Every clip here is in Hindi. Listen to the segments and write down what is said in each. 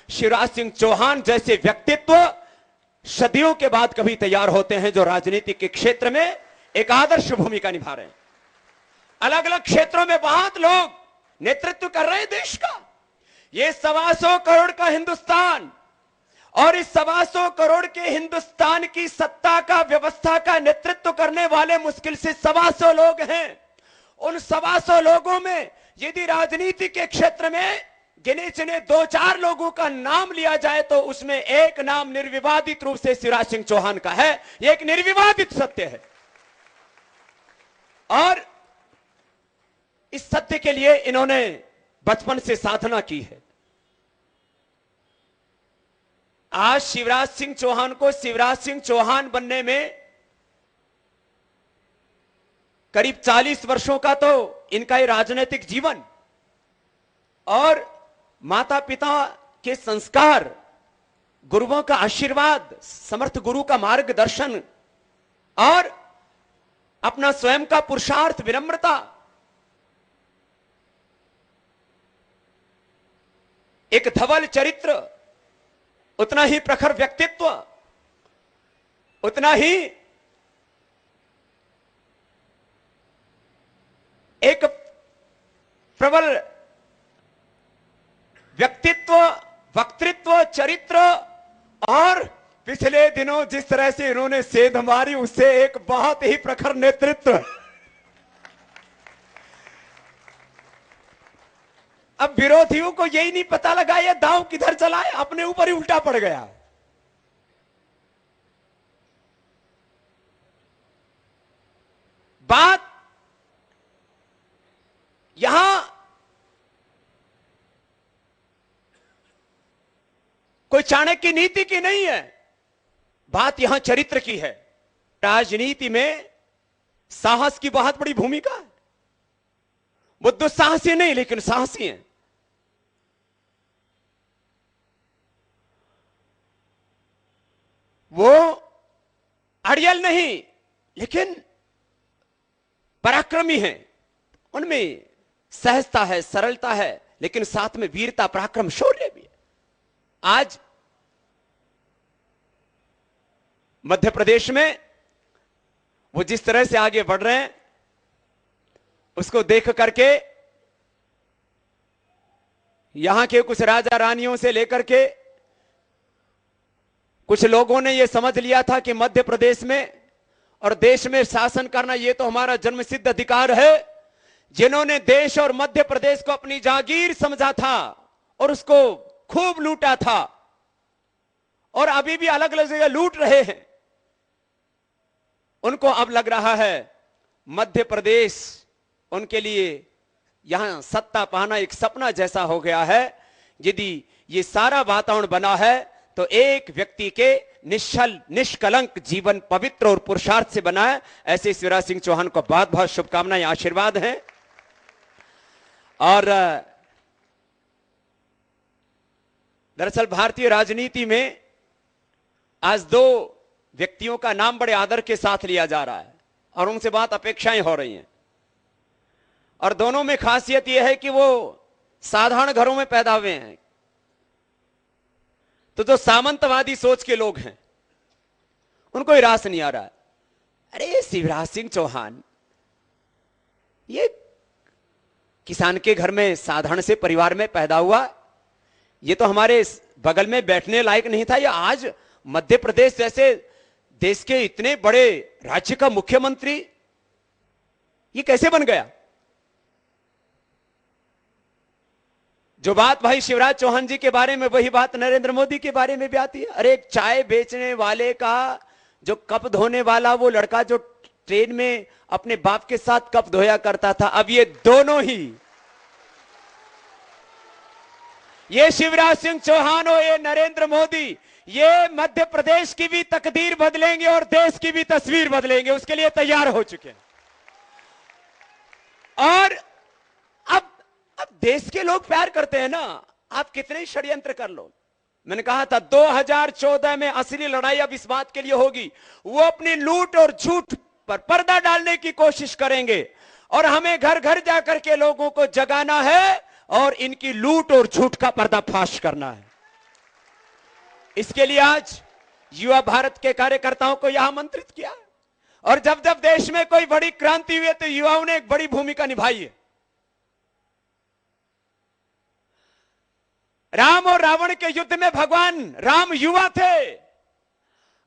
शिवराज सिंह चौहान जैसे व्यक्तित्व सदियों के बाद कभी तैयार होते हैं जो राजनीति के क्षेत्र में एक आदर्श भूमिका निभा रहे हैं। अलग अलग क्षेत्रों में बहुत लोग नेतृत्व कर रहे हैं देश का। ये 125 करोड़ का हिंदुस्तान, और इस 125 करोड़ के हिंदुस्तान की सत्ता का, व्यवस्था का नेतृत्व करने वाले मुश्किल से 125 लोग हैं। उन 125 लोगों में यदि राजनीति के क्षेत्र में गिने चुने 2-4 लोगों का नाम लिया जाए तो उसमें एक नाम निर्विवादित रूप से शिवराज सिंह चौहान का है। यह एक निर्विवादित सत्य है, और इस सत्य के लिए इन्होंने बचपन से साधना की है। आज शिवराज सिंह चौहान को शिवराज सिंह चौहान बनने में करीब 40 वर्षों का तो इनका ये राजनीतिक जीवन और माता पिता के संस्कार, गुरुओं का आशीर्वाद, समर्थ गुरु का मार्गदर्शन और अपना स्वयं का पुरुषार्थ, विनम्रता, एक धवल चरित्र, उतना ही प्रखर व्यक्तित्व, उतना ही एक प्रबल व्यक्तित्व, वक्तृत्व, चरित्र, और पिछले दिनों जिस तरह से इन्होंने सेंध मारी उससे एक बहुत ही प्रखर नेतृत्व। अब विरोधियों को यही नहीं पता लगा ये दांव किधर चला है, अपने ऊपर ही उल्टा पड़ गया। बात यहां कोई चाणक्य नीति की नहीं है, बात यहां चरित्र की है। राजनीति में साहस की बहुत बड़ी भूमिका है। वो दुस्साहसी नहीं लेकिन साहसी हैं। वो अड़ियल नहीं लेकिन पराक्रमी हैं। उनमें सहजता है, सरलता है, लेकिन साथ में वीरता, पराक्रम, शौर्य भी है। आज मध्य प्रदेश में वो जिस तरह से आगे बढ़ रहे हैं उसको देख करके यहां के कुछ राजा रानियों से लेकर के कुछ लोगों ने यह समझ लिया था कि मध्य प्रदेश में और देश में शासन करना यह तो हमारा जन्मसिद्ध अधिकार है। जिन्होंने देश और मध्य प्रदेश को अपनी जागीर समझा था और उसको खूब लूटा था और अभी भी अलग अलग जगह लूट रहे हैं, उनको अब लग रहा है मध्य प्रदेश उनके लिए यहां सत्ता पाना एक सपना जैसा हो गया है। यदि ये सारा वातावरण बना है तो एक व्यक्ति के निश्चल निष्कलंक जीवन पवित्र और पुरुषार्थ से बना है। ऐसे शिवराज सिंह चौहान को बहुत बहुत शुभकामनाएं, आशीर्वाद हैं। और दरअसल भारतीय राजनीति में आज 2 व्यक्तियों का नाम बड़े आदर के साथ लिया जा रहा है और उनसे बहुत अपेक्षाएं हो रही हैं। और दोनों में खासियत यह है कि वो साधारण घरों में पैदा हुए हैं। तो जो सामंतवादी सोच के लोग हैं उनको ही रास नहीं आ रहा है। अरे शिवराज सिंह चौहान ये किसान के घर में साधारण से परिवार में पैदा हुआ, ये तो हमारे बगल में बैठने लायक नहीं था। ये आज मध्य प्रदेश जैसे देश के इतने बड़े राज्य का मुख्यमंत्री ये कैसे बन गया। जो बात भाई शिवराज चौहान जी के बारे में वही बात नरेंद्र मोदी के बारे में भी आती है। अरे एक चाय बेचने वाले का जो कप धोने वाला वो लड़का जो ट्रेन में अपने बाप के साथ कप धोया करता था, अब ये दोनों ही, ये शिवराज सिंह चौहान और ये नरेंद्र मोदी, ये मध्य प्रदेश की भी तकदीर बदलेंगे और देश की भी तस्वीर बदलेंगे, उसके लिए तैयार हो चुके हैं। और अब देश के लोग प्यार करते हैं ना, आप कितने षड्यंत्र कर लो। मैंने कहा था 2014 में असली लड़ाई अब इस बात के लिए होगी, वो अपनी लूट और झूठ पर पर्दा डालने की कोशिश करेंगे और हमें घर घर जाकर के लोगों को जगाना है और इनकी लूट और झूठ का पर्दाफाश करना है। इसके लिए आज युवा भारत के कार्यकर्ताओं को यहां आमंत्रित किया, और जब जब देश में कोई बड़ी क्रांति हुई है तो युवाओं ने एक बड़ी भूमिका निभाई है। राम और रावण के युद्ध में भगवान राम युवा थे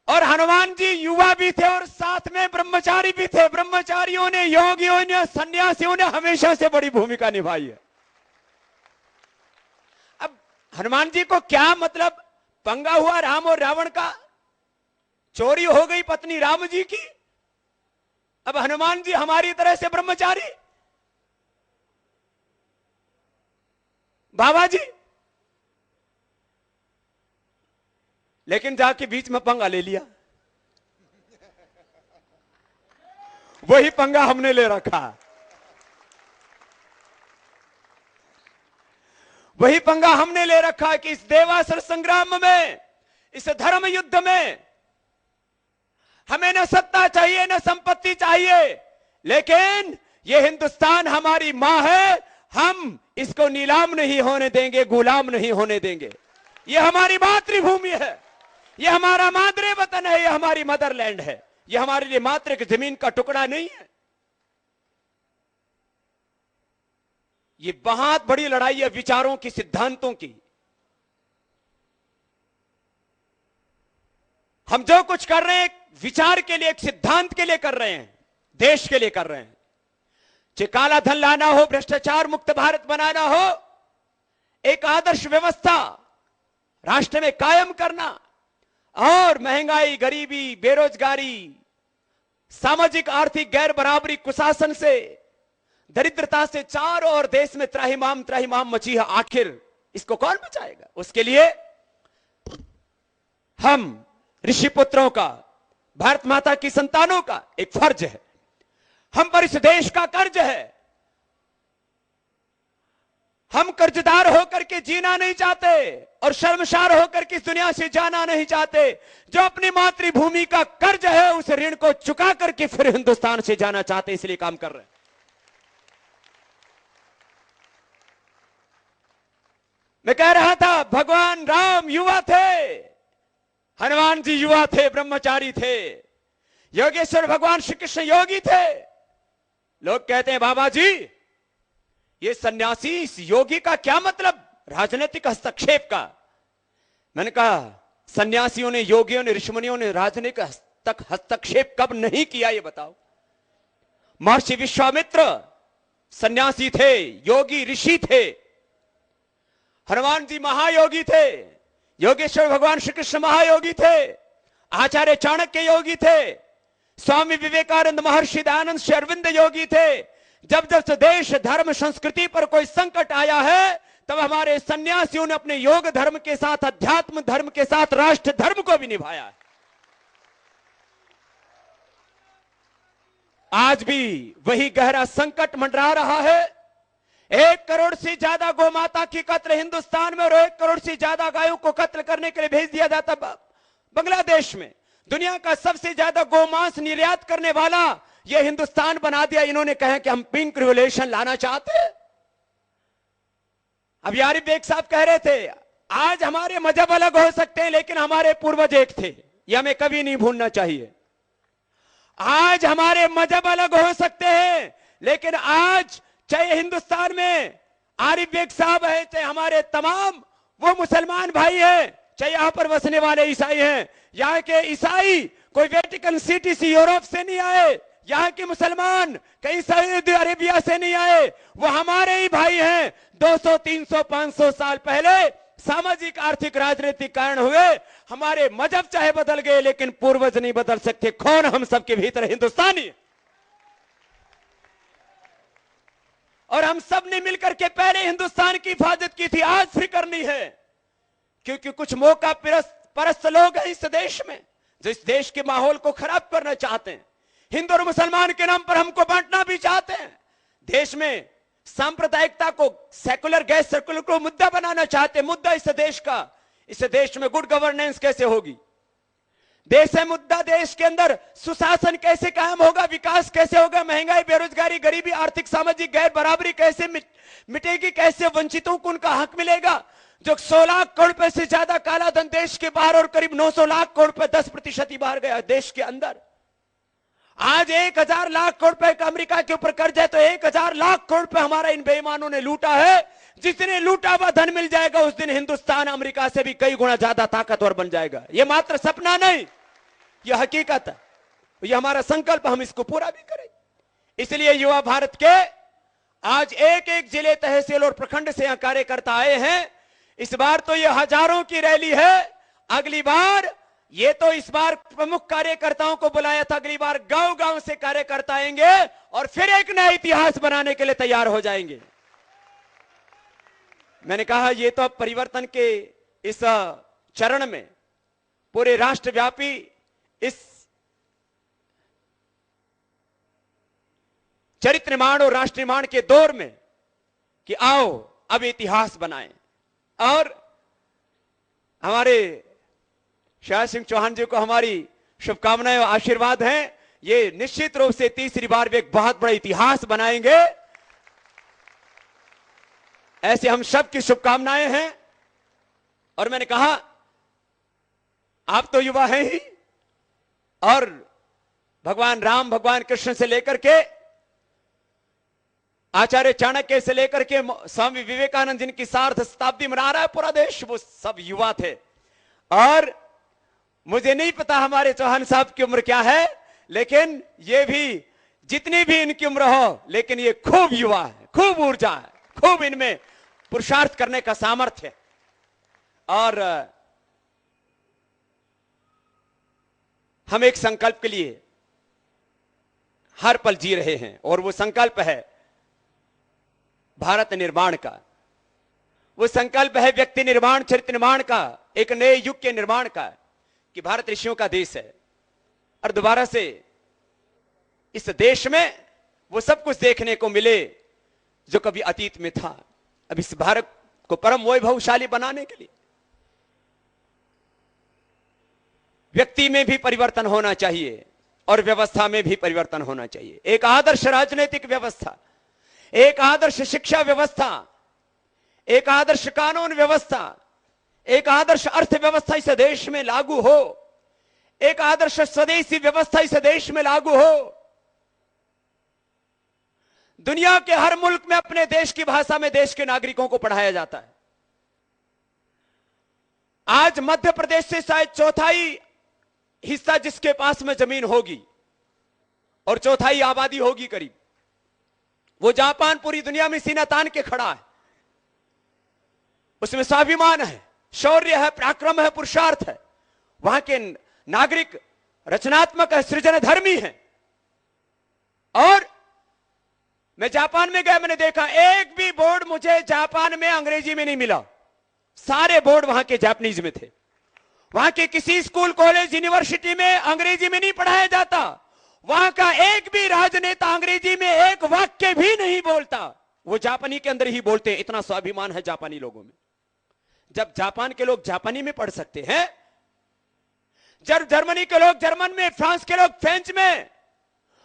और हनुमान जी युवा भी थे और साथ में ब्रह्मचारी भी थे। ब्रह्मचारियों ने, योगियों ने, सन्यासियों ने हमेशा से बड़ी भूमिका निभाई है। अब हनुमान जी को क्या मतलब पंगा हुआ राम और रावण का? चोरी हो गई पत्नी राम जी की, अब हनुमान जी हमारी तरह से ब्रह्मचारी? बाबा जी, लेकिन जाके बीच में पंगा ले लिया। वही पंगा हमने ले रखा, वही पंगा हमने ले रखा कि इस देवासुर संग्राम में, इस धर्म युद्ध में हमें न सत्ता चाहिए न संपत्ति चाहिए, लेकिन ये हिंदुस्तान हमारी मां है, हम इसको नीलाम नहीं होने देंगे, गुलाम नहीं होने देंगे। ये हमारी मातृभूमि है, ये हमारा मादरे वतन है, ये हमारी मदरलैंड है, ये हमारे लिए मात्र एक जमीन का टुकड़ा नहीं है। ये बहुत बड़ी लड़ाई है विचारों की, सिद्धांतों की। हम जो कुछ कर रहे हैं एक विचार के लिए, एक सिद्धांत के लिए कर रहे हैं, देश के लिए कर रहे हैं। चाहे काला धन लाना हो, भ्रष्टाचार मुक्त भारत बनाना हो, एक आदर्श व्यवस्था राष्ट्र में कायम करना, और महंगाई, गरीबी, बेरोजगारी, सामाजिक आर्थिक गैर बराबरी, कुशासन से, दरिद्रता से चारों ओर देश में त्राहिमाम त्राहिमाम मची है। आखिर इसको कौन बचाएगा? उसके लिए हम ऋषि पुत्रों का, भारत माता की संतानों का एक फर्ज है, हम पर इस देश का कर्ज है। हम कर्जदार होकर के जीना नहीं चाहते और शर्मसार होकर के इस दुनिया से जाना नहीं चाहते। जो अपनी मातृभूमि का कर्ज है उस ऋण को चुका करके फिर हिंदुस्तान से जाना चाहते, इसलिए काम कर रहे हैं। मैं कह रहा था भगवान राम युवा थे, हनुमान जी युवा थे, ब्रह्मचारी थे, योगेश्वर भगवान श्री कृष्ण योगी थे। लोग कहते हैं बाबा जी ये सन्यासी, इस योगी का क्या मतलब राजनीतिक हस्तक्षेप का? मैंने कहा सन्यासियों ने, योगियों ने, ऋषिमुनियों ने राजनीतिक हस्तक्षेप कब नहीं किया ये बताओ? महर्षि विश्वामित्र सन्यासी थे, योगी ऋषि थे, हनुमान जी महायोगी थे, योगेश्वर भगवान श्री कृष्ण महायोगी थे, आचार्य चाणक्य योगी थे, स्वामी विवेकानंद, महर्षि दयानंद, श्री अरविंद योगी थे। जब जब से देश, धर्म, संस्कृति पर कोई संकट आया है तब हमारे सन्यासियों ने अपने योग धर्म के साथ, अध्यात्म धर्म के साथ राष्ट्र धर्म को भी निभाया है। आज भी वही गहरा संकट मंडरा रहा है। 1 करोड़ से ज्यादा गौमाता की कत्ल हिंदुस्तान में और 1 करोड़ से ज्यादा गायों को कत्ल करने के लिए भेज दिया जाता बांग्लादेश में। दुनिया का सबसे ज्यादा गोमांस निर्यात करने वाला ये हिंदुस्तान बना दिया। इन्होंने कहा कि हम पिंक रिवोल्यूशन लाना चाहते हैं। अब आरिफ बेग साहब कह रहे थे आज हमारे मजहब अलग हो सकते हैं लेकिन हमारे पूर्वज एक थे, ये हमें कभी नहीं भूलना चाहिए। आज हमारे मजहब अलग हो सकते हैं लेकिन आज चाहे हिंदुस्तान में आरिफ बेग साहब है, चाहे हमारे तमाम वो मुसलमान भाई हैं, चाहे यहां पर बसने वाले ईसाई हैं, यहाँ के ईसाई कोई वेटिकन सिटी से यूरोप से नहीं आए, यहाँ के मुसलमान कहीं सऊदी अरेबिया से नहीं आए, वो हमारे ही भाई हैं। 200, 300, 500 साल पहले सामाजिक, आर्थिक, राजनीतिक कारण हुए, हमारे मजहब चाहे बदल गए लेकिन पूर्वज नहीं बदल सकते। कौन हम सबके भीतर हिंदुस्तानी, और हम सब ने मिलकर के पहले हिंदुस्तान की हिफाजत की थी, आज फिर करनी है। क्योंकि कुछ मौका परस्त लोग हैं इस देश में जो इस देश के माहौल को खराब करना चाहते हैं, हिंदू और मुसलमान के नाम पर हमको बांटना भी चाहते हैं, देश में सांप्रदायिकता को, सेकुलर गैर सेकुलर को मुद्दा बनाना चाहते हैं। मुद्दा इस देश का, इस देश में गुड गवर्नेंस कैसे होगी, देश है मुद्दा, देश के अंदर सुशासन कैसे कायम होगा, विकास कैसे होगा, महंगाई, बेरोजगारी, गरीबी, आर्थिक सामाजिक गैर बराबरी कैसे मिटेगी, कैसे वंचितों को उनका हक मिलेगा। जो 100 लाख करोड़ रुपए से ज्यादा काला धन देश के बाहर और करीब 900 लाख करोड़ रुपए 10% ही बाहर गया देश के अंदर। आज 1000 लाख करोड़ रुपए का अमेरिका के ऊपर कर्ज है, तो 1000 लाख करोड़ रुपए हमारा इन बेईमानों ने लूटा है। जिसने लूटा हुआ धन मिल जाएगा उस दिन हिंदुस्तान अमेरिका से भी कई गुना ज्यादा ताकतवर बन जाएगा। यह मात्र सपना नहीं, यह हकीकत है, यह हमारा संकल्प, हम इसको पूरा भी करेंगे। इसलिए युवा भारत के आज एक एक जिले, तहसील और प्रखंड से यहां कार्यकर्ता आए हैं। इस बार तो यह हजारों की रैली है, अगली बार ये तो इस बार प्रमुख कार्यकर्ताओं को बुलाया था, अगली बार गांव गांव से कार्यकर्ता आएंगे और फिर एक नया इतिहास बनाने के लिए तैयार हो जाएंगे। मैंने कहा ये तो अब परिवर्तन के इस चरण में पूरे राष्ट्रव्यापी इस चरित्र निर्माण और राष्ट्र निर्माण के दौर में कि आओ अब इतिहास बनाएं। और हमारे शिवराज सिंह चौहान जी को हमारी शुभकामनाएं और आशीर्वाद हैं। ये निश्चित रूप से तीसरी बार भी एक बहुत बड़ा इतिहास बनाएंगे, ऐसे हम सब की शुभकामनाएं हैं। और मैंने कहा आप तो युवा हैं ही, और भगवान राम, भगवान कृष्ण से लेकर के आचार्य चाणक्य से लेकर के स्वामी विवेकानंद जिनकी सार्ध शताब्दी मना रहा है पूरा देश, वो सब युवा थे। और मुझे नहीं पता हमारे चौहान साहब की उम्र क्या है, लेकिन ये भी जितनी भी इनकी उम्र हो, लेकिन ये खूब युवा है, खूब ऊर्जा है, खूब इनमें पुरुषार्थ करने का सामर्थ्य है। और हम एक संकल्प के लिए हर पल जी रहे हैं, और वो संकल्प है भारत निर्माण का, वो संकल्प है व्यक्ति निर्माण, चरित्र निर्माण का, एक नए युग के निर्माण का, कि भारत ऋषियों का देश है और दोबारा से इस देश में वो सब कुछ देखने को मिले जो कभी अतीत में था। अब इस भारत को परम वैभवशाली बनाने के लिए व्यक्ति में भी परिवर्तन होना चाहिए और व्यवस्था में भी परिवर्तन होना चाहिए। एक आदर्श राजनीतिक व्यवस्था, एक आदर्श शिक्षा व्यवस्था, एक आदर्श कानून व्यवस्था, एक आदर्श अर्थव्यवस्था इस देश में लागू हो, एक आदर्श स्वदेशी व्यवस्था इस देश में लागू हो। दुनिया के हर मुल्क में अपने देश की भाषा में देश के नागरिकों को पढ़ाया जाता है। आज मध्य प्रदेश से शायद चौथाई हिस्सा जिसके पास में जमीन होगी और चौथाई आबादी होगी करीब, वो जापान पूरी दुनिया में सीना तान के खड़ा है। उसमें स्वाभिमान है, शौर्य है, पराक्रम है, पुरुषार्थ है। वहां के नागरिक रचनात्मक है, सृजन धर्मी है। और मैं जापान में गया, मैंने देखा एक भी बोर्ड मुझे जापान में अंग्रेजी में नहीं मिला, सारे बोर्ड वहां के जापानीज में थे। वहां के किसी स्कूल, कॉलेज, यूनिवर्सिटी में अंग्रेजी में नहीं पढ़ाया जाता। वहां का एक भी राजनेता अंग्रेजी में एक वाक्य भी नहीं बोलता, वो जापानी के अंदर ही बोलते हैं। इतना स्वाभिमान है जापानी लोगों में। जब जापान के लोग जापानी में पढ़ सकते हैं, जब जर्मनी के लोग जर्मन में, फ्रांस के लोग फ्रेंच में,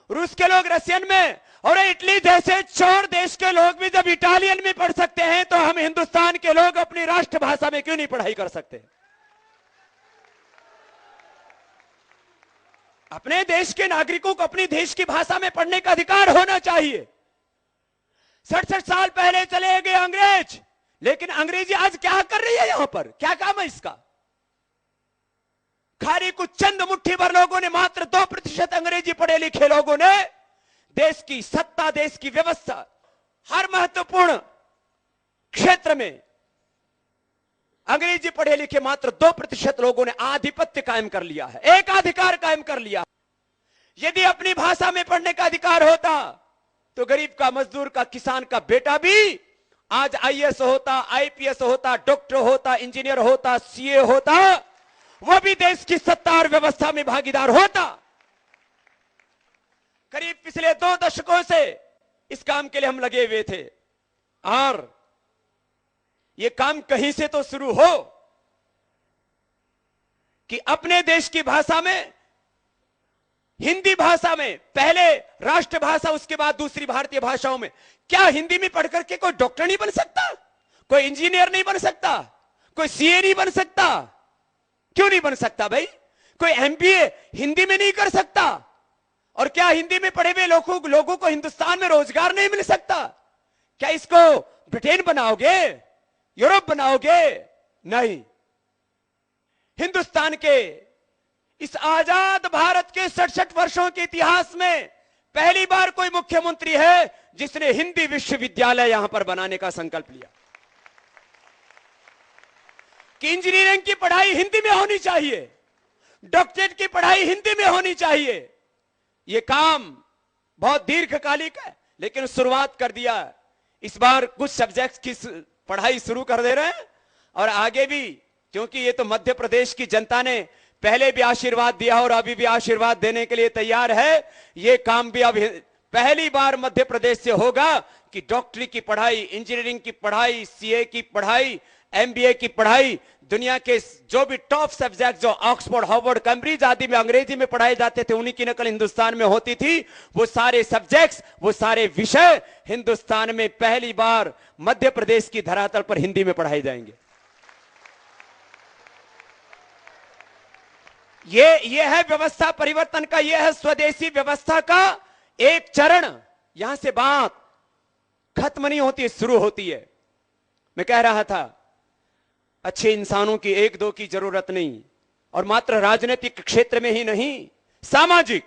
रूस के लोग रशियन में, और इटली जैसे चोर देश के लोग भी जब इटालियन में पढ़ सकते हैं, तो हम हिंदुस्तान के लोग अपनी राष्ट्रभाषा में क्यों नहीं पढ़ाई कर सकते? अपने देश के नागरिकों को अपनी देश की भाषा में पढ़ने का अधिकार होना चाहिए। 67 साल पहले चले गए अंग्रेज, लेकिन अंग्रेजी आज क्या कर रही है? यहां पर क्या काम है इसका? खाली कुछ चंद मुट्ठी भर लोगों ने, मात्र 2% अंग्रेजी पढ़े लिखे लोगों ने देश की सत्ता, देश की व्यवस्था, हर महत्वपूर्ण क्षेत्र में अंग्रेजी पढ़े लिखे मात्र 2% लोगों ने आधिपत्य कायम कर लिया है, एकाधिकार कायम कर लिया। यदि अपनी भाषा में पढ़ने का अधिकार होता तो गरीब का, मजदूर का, किसान का बेटा भी आज आईएएस होता, आईपीएस होता, डॉक्टर होता, इंजीनियर होता, सीए होता, वो भी देश की सत्ता और व्यवस्था में भागीदार होता। करीब पिछले 2 दशकों से इस काम के लिए हम लगे हुए थे, और ये काम कहीं से तो शुरू हो कि अपने देश की भाषा में, हिंदी भाषा में, पहले राष्ट्रभाषा, उसके बाद दूसरी भारतीय भाषाओं में। क्या हिंदी में पढ़ करके कोई डॉक्टर नहीं बन सकता? कोई इंजीनियर नहीं बन सकता? कोई सीए नहीं बन सकता? क्यों नहीं बन सकता भाई? कोई एमबीए हिंदी में नहीं कर सकता? और क्या हिंदी में पढ़े हुए लोगों को हिंदुस्तान में रोजगार नहीं मिल सकता? क्या इसको ब्रिटेन बनाओगे, यूरोप बनाओगे? नहीं। हिंदुस्तान के इस आजाद भारत के 67 वर्षों के इतिहास में पहली बार कोई मुख्यमंत्री है जिसने हिंदी विश्वविद्यालय यहां पर बनाने का संकल्प लिया कि इंजीनियरिंग की पढ़ाई हिंदी में होनी चाहिए, डॉक्टरेट की पढ़ाई हिंदी में होनी चाहिए। यह काम बहुत दीर्घकालिक है, लेकिन शुरुआत कर दिया। इस बार कुछ सब्जेक्ट्स की पढ़ाई शुरू कर दे रहे हैं और आगे भी, क्योंकि ये तो मध्य प्रदेश की जनता ने पहले भी आशीर्वाद दिया और अभी भी आशीर्वाद देने के लिए तैयार है। ये काम भी अब पहली बार मध्य प्रदेश से होगा कि डॉक्टरी की पढ़ाई, इंजीनियरिंग की पढ़ाई, सीए की पढ़ाई, एमबीए की पढ़ाई, दुनिया के जो भी टॉप सब्जेक्ट जो ऑक्सफोर्ड, हार्वर्ड, कैम्ब्रिज आदि में अंग्रेजी में पढ़ाए जाते थे, उन्हीं की नकल हिंदुस्तान में होती थी। वो सारे सब्जेक्ट्स, वो सारे विषय हिंदुस्तान में पहली बार मध्य प्रदेश की धरातल पर हिंदी में पढ़ाए जाएंगे। ये है व्यवस्था परिवर्तन का, ये है स्वदेशी व्यवस्था का एक चरण। यहां से बात खत्म नहीं होती, शुरू होती है। मैं कह रहा था, अच्छे इंसानों की एक दो की जरूरत नहीं, और मात्र राजनीतिक क्षेत्र में ही नहीं, सामाजिक,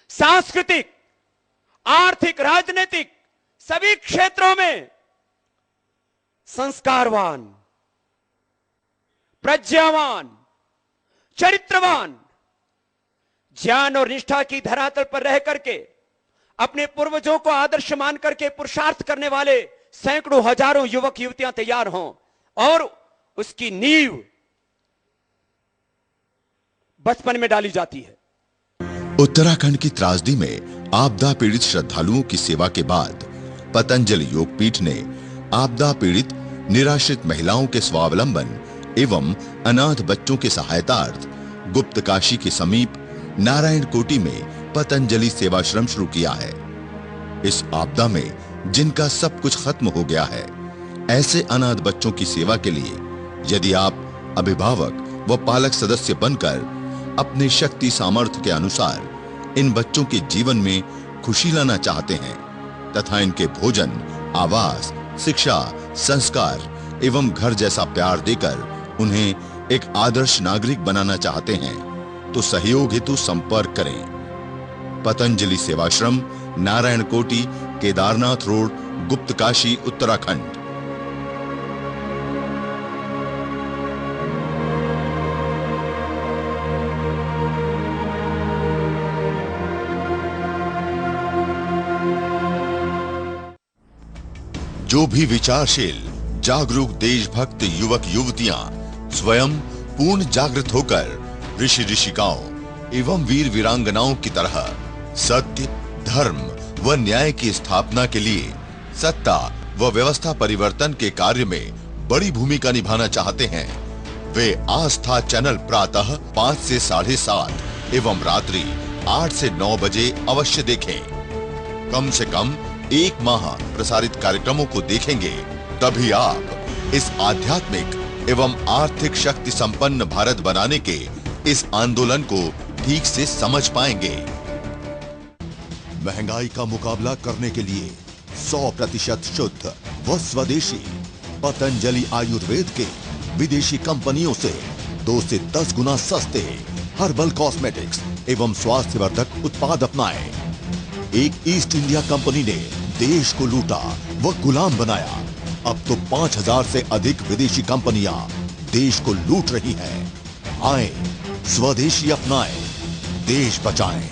सांस्कृतिक, आर्थिक, राजनीतिक सभी क्षेत्रों में संस्कारवान, प्रज्ञावान, चरित्रवान, ज्ञान और निष्ठा की धरातल पर रह करके अपने पूर्वजों को आदर्श मान करके पुरुषार्थ करने वाले सैकड़ों हजारों युवक युवतियां तैयार हों, और उसकी नींव बचपन में डाली जाती है। उत्तराखंड की त्रासदी में आपदा पीड़ित श्रद्धालुओं की सेवा के बाद पतंजलि योगपीठ ने आपदा पीड़ित निराश्रित महिलाओं के स्वावलंबन एवं अनाथ बच्चों के सहायतार्थ गुप्तकाशी के समीप नारायण कोटी में पतंजलि सेवाश्रम शुरू किया है। इस आपदा में जिनका सब कुछ खत्म हो गया है, ऐसे अनाथ बच्चों की सेवा के लिए यदि आप अभिभावक व पालक सदस्य बनकर अपने शक्ति सामर्थ्य के अनुसार इन बच्चों के जीवन में खुशी लाना चाहते हैं तथा इनके भोजन, आवास, शिक्षा, संस्कार एवं घर जैसा प्यार देकर उन्हें एक आदर्श नागरिक बनाना चाहते हैं, तो सहयोग हेतु संपर्क करें। पतंजलि सेवाश्रम, नारायण कोटी, केदारनाथ रोड, गुप्तकाशी, उत्तराखंड। जो भी विचारशील, जागरूक, देशभक्त युवक युवतियां स्वयं पूर्ण जागृत होकर ऋषि ऋषिकाओं एवं वीर वीरांगनाओं की तरह सत्य, धर्म व न्याय की स्थापना के लिए सत्ता व व्यवस्था परिवर्तन के कार्य में बड़ी भूमिका निभाना चाहते हैं, वे आस्था चैनल प्रातः 5 से 7:30 एवं रात्रि 8 से 9 बजे अवश्य देखें। कम से कम 1 माह प्रसारित कार्यक्रमों को देखेंगे, तभी आप इस आध्यात्मिक एवं आर्थिक शक्ति संपन्न भारत बनाने के इस आंदोलन को ठीक से समझ पाएंगे। महंगाई का मुकाबला करने के लिए 100% शुद्ध व स्वदेशी पतंजलि आयुर्वेद के विदेशी कंपनियों से 2 से 10 गुना सस्ते हर्बल कॉस्मेटिक्स एवं स्वास्थ्यवर्धक उत्पाद अपनाएं। एक ईस्ट इंडिया कंपनी ने देश को लूटा व गुलाम बनाया, अब तो 5000 से अधिक विदेशी कंपनियां देश को लूट रही हैं। आए, स्वदेशी अपनाएं, देश बचाएं।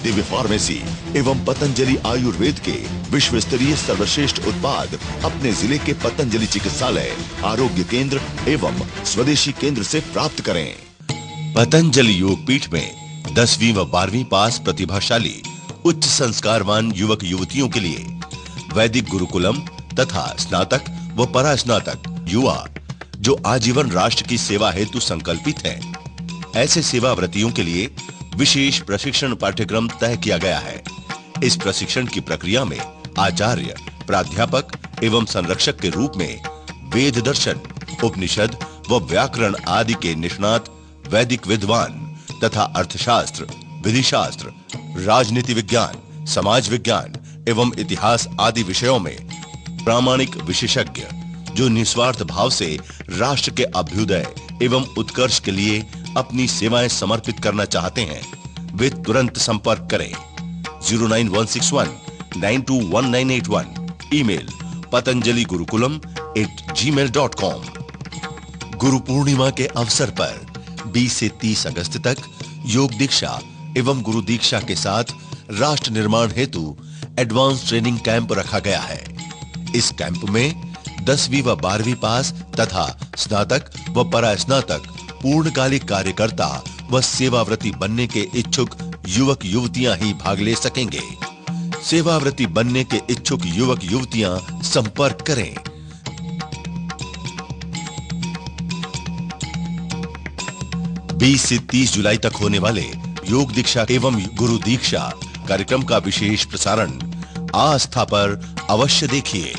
दिव्य फार्मेसी एवं पतंजलि आयुर्वेद के विश्व स्तरीय सर्वश्रेष्ठ उत्पाद अपने जिले के पतंजलि चिकित्सालय, आरोग्य केंद्र एवं स्वदेशी केंद्र से प्राप्त करें। पतंजलि योगपीठ में 10वीं व 12वीं पास प्रतिभाशाली उच्च संस्कारवान युवक युवतियों के लिए वैदिक गुरुकुलम तथा स्नातक व परास्नातक युवा जो आजीवन राष्ट्र की सेवा हेतु संकल्पित हैं, ऐसे सेवाव्रतियों के लिए विशेष प्रशिक्षण पाठ्यक्रम तय किया गया है। इस प्रशिक्षण की प्रक्रिया में आचार्य, प्राध्यापक एवं संरक्षक के रूप में वेद दर्शन, उपनिषद व व्याकरण आदि के निष्णात वैदिक विद्वान तथा अर्थशास्त्र, विधि शास्त्र, राजनीति विज्ञान, समाज विज्ञान एवं इतिहास आदि विषयों में प्रामाणिक विशेषज्ञ जो निस्वार्थ भाव से राष्ट्र के अभ्युदय एवं उत्कर्ष के लिए अपनी सेवाएं समर्पित करना चाहते हैं, वे तुरंत संपर्क करें। 09161 921981, ईमेल patanjaligurukulam@gmail.com। गुरु पूर्णिमा के अवसर पर 20 से 30 अगस्त तक योग दीक्षा एवं गुरु दीक्षा के साथ राष्ट्र निर्माण हेतु एडवांस ट्रेनिंग कैंप रखा गया है। इस कैंप में 10वीं व 12वीं पास तथा स्नातक व परास्नातक पूर्णकालिक कार्यकर्ता व सेवाव्रती बनने के इच्छुक युवक युवतियां ही भाग ले सकेंगे। सेवाव्रती बनने के इच्छुक युवक युवतियां संपर्क करें। बीस से 30 जुलाई तक होने वाले योग दीक्षा एवं गुरु दीक्षा कार्यक्रम का विशेष प्रसारण आस्था पर अवश्य देखिए।